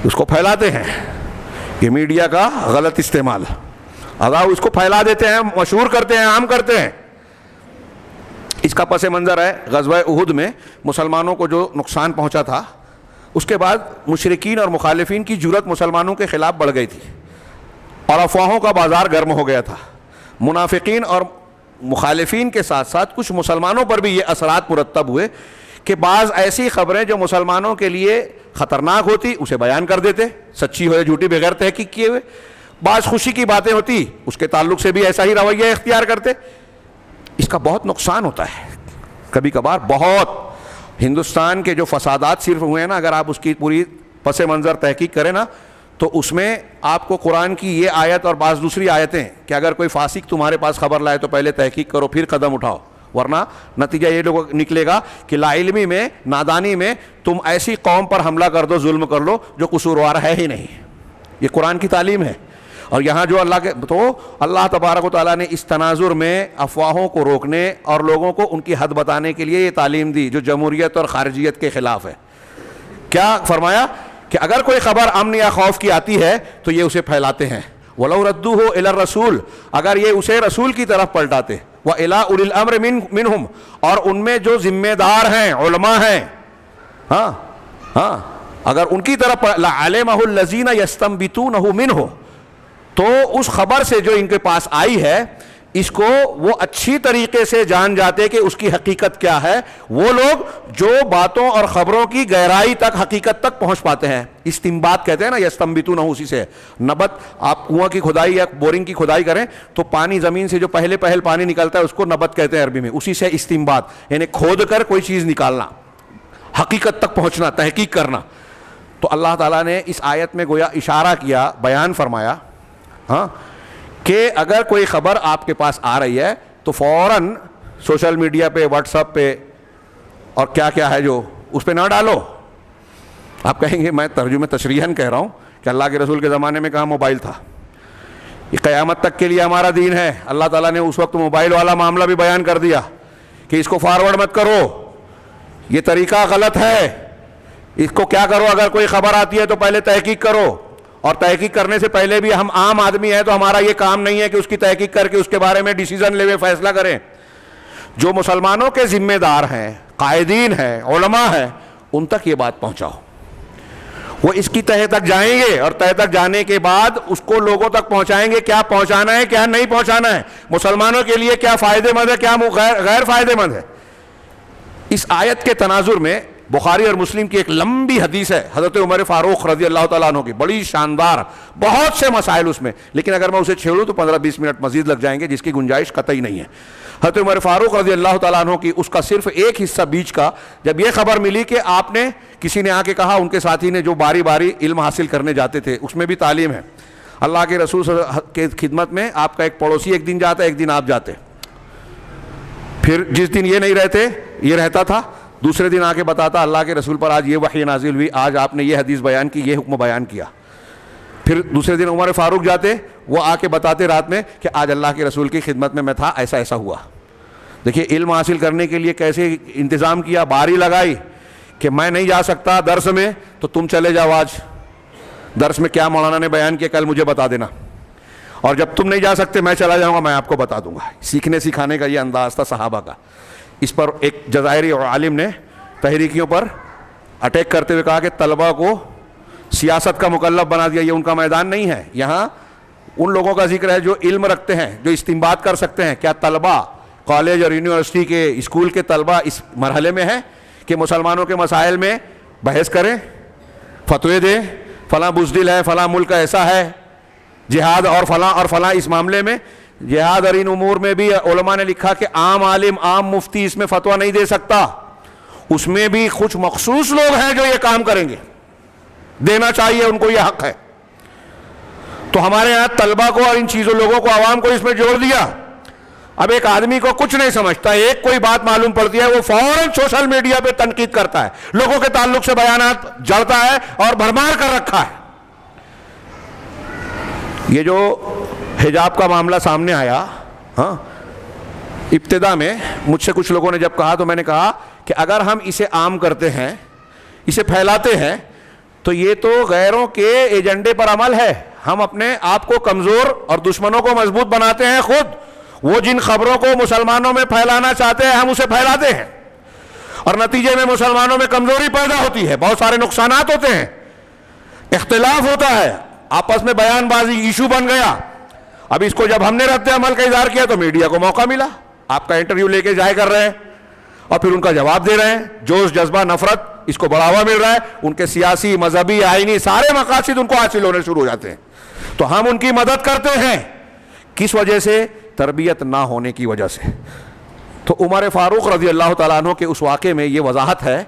اس کو پھیلاتے ہیں. یہ میڈیا کا غلط استعمال. اگر اس کو پھیلا دیتے ہیں, مشہور کرتے ہیں, عام کرتے ہیں. اس کا پس منظر ہے غزوہ احد میں مسلمانوں کو جو نقصان پہنچا تھا, اس کے بعد مشرکین اور مخالفین کی جرأت مسلمانوں کے خلاف بڑھ گئی تھی اور افواہوں کا بازار گرم ہو گیا تھا. منافقین اور مخالفین کے ساتھ ساتھ کچھ مسلمانوں پر بھی یہ اثرات مرتب ہوئے کہ بعض ایسی خبریں جو مسلمانوں کے لیے خطرناک ہوتی اسے بیان کر دیتے, سچی ہو یا جھوٹی بغیر تحقیق کیے ہوئے. بعض خوشی کی باتیں ہوتی اس کے تعلق سے بھی ایسا ہی رویہ اختیار کرتے. اس کا بہت نقصان ہوتا ہے کبھی کبھار بہت. ہندوستان کے جو فسادات صرف ہوئے ہیں نا, اگر آپ اس کی پوری پس منظر تحقیق کریں نا, تو اس میں آپ کو قرآن کی یہ آیت اور بعض دوسری آیتیں کہ اگر کوئی فاسق تمہارے پاس خبر لائے تو پہلے تحقیق کرو پھر قدم اٹھاؤ, ورنہ نتیجہ یہ لوگ نکلے گا کہ لا علمی میں, نادانی میں تم ایسی قوم پر حملہ کر دو, ظلم کر لو جو قصوروار ہے ہی نہیں. یہ قرآن کی تعلیم ہے. اور یہاں جو اللہ تبارک و تعالیٰ نے اس تناظر میں افواہوں کو روکنے اور لوگوں کو ان کی حد بتانے کے لیے یہ تعلیم دی جو جمہوریت اور خارجیت کے خلاف ہے. کیا فرمایا کہ اگر کوئی خبر امن یا خوف کی آتی ہے تو یہ اسے پھیلاتے ہیں. وَلَوْ رَدُّوهُ إِلَى الرَّسُولِ, اگر یہ اسے رسول کی طرف پلٹاتے, وَإِلَىٰ أُولِي الْأَمْرِ مِنْهُمْ, اور ان میں جو ذمہ دار ہیں, علماء ہیں, اگر ان کی طرف لَعَلِمَهُ الَّذِينَ يَسْتَنبِطُونَهُ مِنْهُ, تو اس خبر سے جو ان کے پاس آئی ہے اس کو وہ اچھی طریقے سے جان جاتے کہ اس کی حقیقت کیا ہے. وہ لوگ جو باتوں اور خبروں کی گہرائی تک, حقیقت تک پہنچ پاتے ہیں. استنباط کہتے ہیں نا, یستنبطون, اسی سے نبت. آپ کنواں کی کھدائی یا بورنگ کی کھدائی کریں تو پانی زمین سے جو پہل پانی نکلتا ہے اس کو نبت کہتے ہیں عربی میں. اسی سے استنباط, یعنی کھود کر کوئی چیز نکالنا, حقیقت تک پہنچنا, تحقیق کرنا. تو اللہ تعالیٰ نے اس آیت میں گویا اشارہ کیا, بیان فرمایا کہ اگر کوئی خبر آپ کے پاس آ رہی ہے تو فوراً سوشل میڈیا پہ, واٹس ایپ پہ اور کیا کیا ہے جو اس پہ نہ ڈالو. آپ کہیں گے میں ترجمہ تشریحاً کہہ رہا ہوں کہ اللہ کے رسول کے زمانے میں کہاں موبائل تھا. یہ قیامت تک کے لیے ہمارا دین ہے. اللہ تعالیٰ نے اس وقت موبائل والا معاملہ بھی بیان کر دیا کہ اس کو فارورڈ مت کرو, یہ طریقہ غلط ہے. اس کو کیا کرو, اگر کوئی خبر آتی ہے تو پہلے تحقیق کرو, اور تحقیق کرنے سے پہلے بھی ہم عام آدمی ہیں تو ہمارا یہ کام نہیں ہے کہ اس کی تحقیق کر کے اس کے بارے میں ڈیسیزن لے ہوئے فیصلہ کریں. جو مسلمانوں کے ذمہ دار ہیں, قائدین ہیں, علماء ہیں, ان تک یہ بات پہنچاؤ. وہ اس کی تہہ تک جائیں گے اور تہہ تک جانے کے بعد اس کو لوگوں تک پہنچائیں گے کیا پہنچانا ہے کیا نہیں پہنچانا ہے, مسلمانوں کے لیے کیا فائدے مند ہے کیا غیر فائدے مند ہے. اس آیت کے تناظر میں بخاری اور مسلم کی ایک لمبی حدیث ہے حضرت عمر فاروق رضی اللہ تعالیٰ عنہ کی, بڑی شاندار, بہت سے مسائل اس میں, لیکن اگر میں اسے چھیڑوں تو 15-20 منٹ مزید لگ جائیں گے جس کی گنجائش قطعی نہیں ہے. حضرت عمر فاروق رضی اللہ تعالیٰ عنہ کی اس کا صرف ایک حصہ بیچ کا, جب یہ خبر ملی کہ آپ نے, کسی نے آ کے کہا, ان کے ساتھی نے جو باری باری علم حاصل کرنے جاتے تھے اس میں بھی تعلیم ہے, اللہ کے رسول کے خدمت میں آپ کا ایک پڑوسی ایک دن جاتا, ایک دن آپ جاتے, پھر جس دن یہ نہیں رہتے یہ رہتا تھا, دوسرے دن آ کے بتاتا اللہ کے رسول پر آج یہ وحی نازل ہوئی, آج آپ نے یہ حدیث بیان کی, یہ حکم بیان کیا. پھر دوسرے دن عمر فاروق جاتے, وہ آ کے بتاتے رات میں کہ آج اللہ کے رسول کی خدمت میں تھا, ایسا ایسا ہوا. دیکھیے علم حاصل کرنے کے لیے کیسے انتظام کیا, باری لگائی کہ میں نہیں جا سکتا درس میں تو تم چلے جاؤ, آج درس میں کیا مولانا نے بیان کیا کل مجھے بتا دینا, اور جب تم نہیں جا سکتے میں چلا جاؤں گا, میں آپ کو بتا دوں گا. سیکھنے سکھانے کا یہ انداز تھا صحابہ کا. اس پر ایک جزائری عالم نے تحریکیوں پر اٹیک کرتے ہوئے کہا کہ طلبہ کو سیاست کا مکلف بنا دیا, یہ ان کا میدان نہیں ہے. یہاں ان لوگوں کا ذکر ہے جو علم رکھتے ہیں, جو استنباط کر سکتے ہیں. کیا طلبہ کالج اور یونیورسٹی کے, اسکول کے طلبہ اس مرحلے میں ہیں کہ مسلمانوں کے مسائل میں بحث کریں, فتوے دیں, فلاں بزدل ہے, فلاں ملک ایسا ہے, جہاد اور فلاں اس معاملے میں. جہاد اور ان امور میں بھی علماء نے لکھا کہ عام عالم, عام مفتی اس میں فتویٰ نہیں دے سکتا, اس میں بھی کچھ مخصوص لوگ ہیں جو یہ کام کریں گے, دینا چاہیے, ان کو یہ حق ہے. تو ہمارے یہاں طلبہ کو اور ان چیزوں لوگوں کو, عوام کو اس میں جوڑ دیا. اب ایک آدمی کو کچھ نہیں سمجھتا, ایک کوئی بات معلوم پڑتی ہے وہ فوراً سوشل میڈیا پہ تنقید کرتا ہے, لوگوں کے تعلق سے بیانات جڑتا ہے اور بھرمار کر رکھا ہے. یہ جو حجاب کا معاملہ سامنے آیا, ابتدا میں مجھ سے کچھ لوگوں نے جب کہا تو میں نے کہا کہ اگر ہم اسے عام کرتے ہیں, اسے پھیلاتے ہیں, تو یہ تو غیروں کے ایجنڈے پر عمل ہے. ہم اپنے آپ کو کمزور اور دشمنوں کو مضبوط بناتے ہیں خود. وہ جن خبروں کو مسلمانوں میں پھیلانا چاہتے ہیں ہم اسے پھیلاتے ہیں, اور نتیجے میں مسلمانوں میں کمزوری پیدا ہوتی ہے, بہت سارے نقصانات ہوتے ہیں, اختلاف ہوتا ہے, آپس میں بیان بازی ایشو بن گیا. اب اس کو جب ہم نے رد عمل کا اظہار کیا تو میڈیا کو موقع ملا, آپ کا انٹرویو لے کے جائے کر رہے ہیں اور پھر ان کا جواب دے رہے ہیں. جوش جذبہ نفرت اس کو بڑھاوا مل رہا ہے, ان کے سیاسی مذہبی آئینی سارے مقاصد ان کو حاصل ہونے شروع ہو جاتے ہیں. تو ہم ان کی مدد کرتے ہیں, کس وجہ سے؟ تربیت نہ ہونے کی وجہ سے. تو عمر فاروق رضی اللہ تعالیٰ عنہ کے اس واقعے میں یہ وضاحت ہے